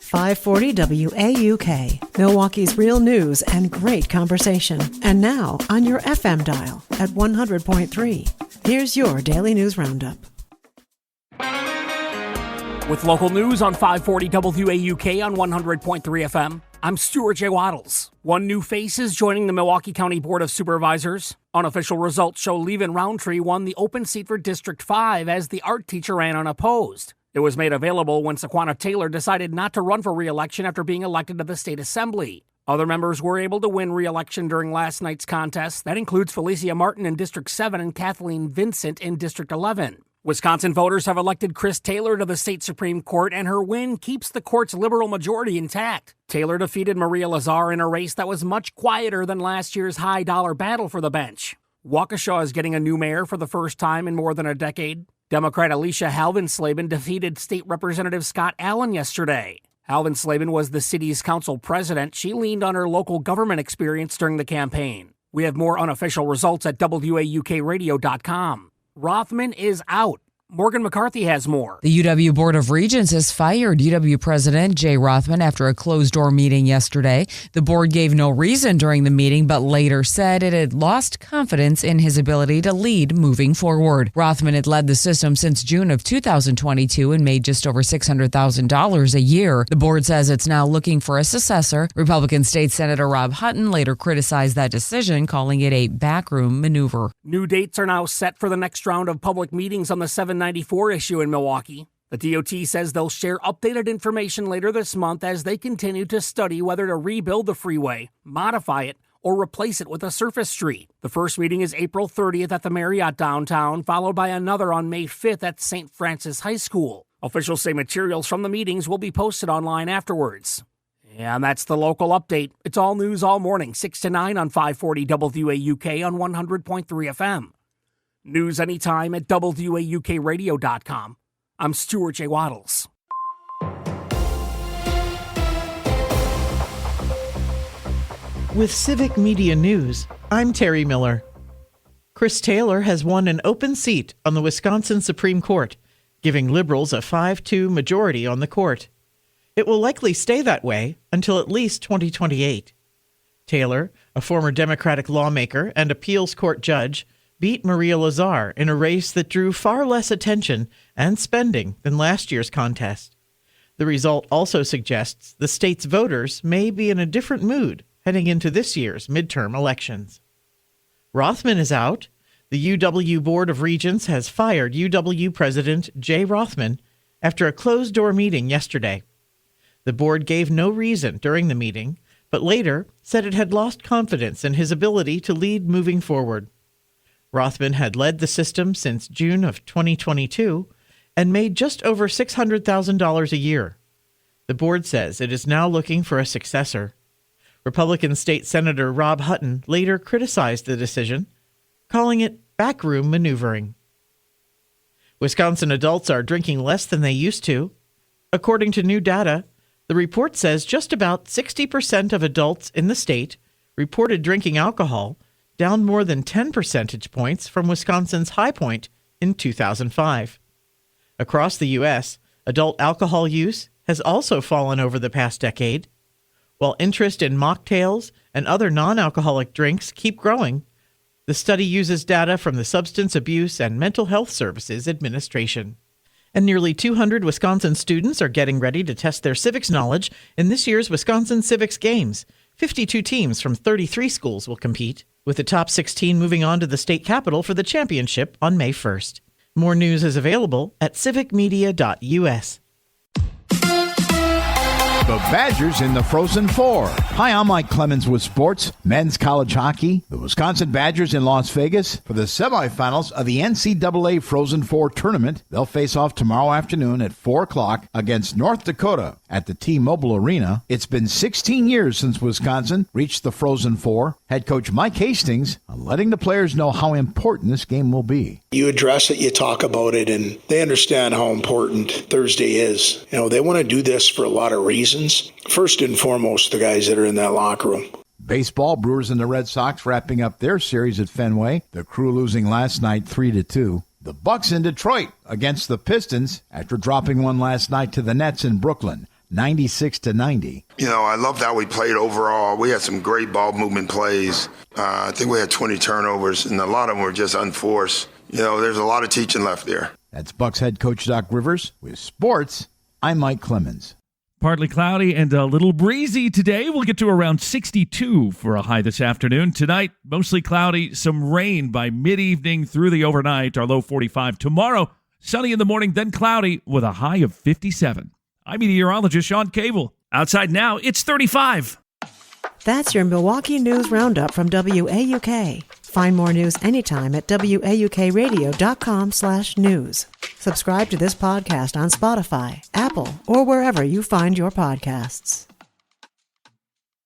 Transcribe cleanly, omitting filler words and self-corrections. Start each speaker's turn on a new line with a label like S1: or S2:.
S1: 540 WAUK, Milwaukee's real news and great conversation. And now on your FM dial at 100.3. Here's your Daily News Roundup.
S2: With local news on 540 WAUK on 100.3 FM, I'm Stuart J. Waddles. One new face is joining the Milwaukee County Board of Supervisors. Unofficial results show Levin Roundtree won the open seat for District 5 as the art teacher ran unopposed. It was made available when Saquana Taylor decided not to run for re-election after being elected to the state assembly. Other members were able to win re-election during last night's contest. That includes Felicia Martin in District 7 and Kathleen Vincent in District 11. Wisconsin voters have elected Chris Taylor to the state Supreme Court, and her win keeps the court's liberal majority intact. Taylor defeated Maria Lazar in a race that was much quieter than last year's high-dollar battle for the bench. Waukesha is getting a new mayor for the first time in more than a decade. Democrat Alicia Halvensleben defeated State Representative Scott Allen yesterday. Halvensleben was the city's council president. She leaned on her local government experience during the campaign. We have more unofficial results at WAUKradio.com. Rothman is out. Morgan McCarthy has more.
S3: The UW Board of Regents has fired UW President Jay Rothman after a closed-door meeting yesterday. The board gave no reason during the meeting, but later said it had lost confidence in his ability to lead moving forward. Rothman had led the system since June of 2022 and made just over $600,000 a year. The board says it's now looking for a successor. Republican State Senator Rob Hutton later criticized that decision, calling it a backroom maneuver.
S2: New dates are now set for the next round of public meetings on the 794 issue in Milwaukee. The DOT says they'll share updated information later this month as they continue to study whether to rebuild the freeway, modify it, or replace it with a surface street. The first meeting is April 30th at the Marriott downtown, followed by another on May 5th at St. Francis High School. Officials say materials from the meetings will be posted online afterwards. And that's the local update. It's all news all morning, 6 to 9 on 540 WAUK on 100.3 FM. News anytime at WAUKradio.com. I'm Stuart J. Waddles.
S4: With Civic Media News, I'm Terry Miller. Chris Taylor has won an open seat on the Wisconsin Supreme Court, giving liberals a 5-2 majority on the court. It will likely stay that way until at least 2028. Taylor, a former Democratic lawmaker and appeals court judge, beat Maria Lazar in a race that drew far less attention and spending than last year's contest. The result also suggests the state's voters may be in a different mood heading into this year's midterm elections. Rothman is out. The UW Board of Regents has fired UW President Jay Rothman after a closed-door meeting yesterday. The board gave no reason during the meeting, but later said it had lost confidence in his ability to lead moving forward. Rothman had led the system since June of 2022 and made just over $600,000 a year. The board says it is now looking for a successor. Republican State Senator Rob Hutton later criticized the decision, calling it backroom maneuvering. Wisconsin adults are drinking less than they used to. According to new data, the report says just about 60% of adults in the state reported drinking alcohol, down more than 10 percentage points from Wisconsin's high point in 2005. Across the U.S., adult alcohol use has also fallen over the past decade. While interest in mocktails and other non-alcoholic drinks keep growing, the study uses data from the Substance Abuse and Mental Health Services Administration. And nearly 200 Wisconsin students are getting ready to test their civics knowledge in this year's Wisconsin Civics Games. 52 teams from 33 schools will compete, with the top 16 moving on to the state capitol for the championship on May 1st. More news is available at civicmedia.us.
S5: The Badgers in the Frozen Four. Hi, I'm Mike Clemens with sports. Men's college hockey. The Wisconsin Badgers in Las Vegas for the semifinals of the NCAA Frozen Four tournament. They'll face off tomorrow afternoon at 4 o'clock against North Dakota at the T-Mobile Arena. It's been 16 years since Wisconsin reached the Frozen Four. Head coach Mike Hastings on letting the players know how important this game will be.
S6: You address it, you talk about it, and they understand how important Thursday is. You know, they want to do this for a lot of reasons. First and foremost, the guys that are in that locker room.
S5: Baseball, Brewers and the Red Sox wrapping up their series at Fenway. The Crew losing last night 3-2. The Bucks in Detroit against the Pistons after dropping one last night to the Nets in Brooklyn. 96-90.
S7: I loved how we played overall. We had some great ball movement plays. I think we had 20 turnovers, and a lot of them were just unforced. There's a lot of teaching left there.
S5: That's Bucks head coach Doc Rivers. With sports, I'm Mike Clemens.
S8: Partly cloudy and a little breezy today. We'll get to around 62 for a high this afternoon. Tonight, mostly cloudy, some rain by mid-evening through the overnight, our low 45. Tomorrow, sunny in the morning, then cloudy with a high of 57. I'm meteorologist Sean Cable. Outside now, it's 35.
S1: That's your Milwaukee News Roundup from WAUK. Find more news anytime at WAUKradio.com/news. Subscribe to this podcast on Spotify, Apple, or wherever you find your podcasts.